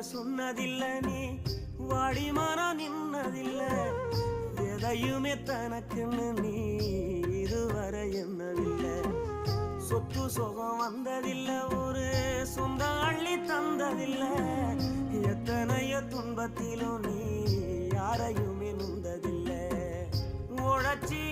சொன்னதில்லை நீ வாடிமானா நின்னதில்லை எதையுமே தனக்குன்னு நீ இதுவரை என்னதில்லை சொத்து சுகம் வந்ததில்லை ஒரு சொந்த அள்ளி தந்ததில்லை எத்தனையோ துன்பத்திலும் நீ யாரையுமே நுந்ததில்லை உழைச்சி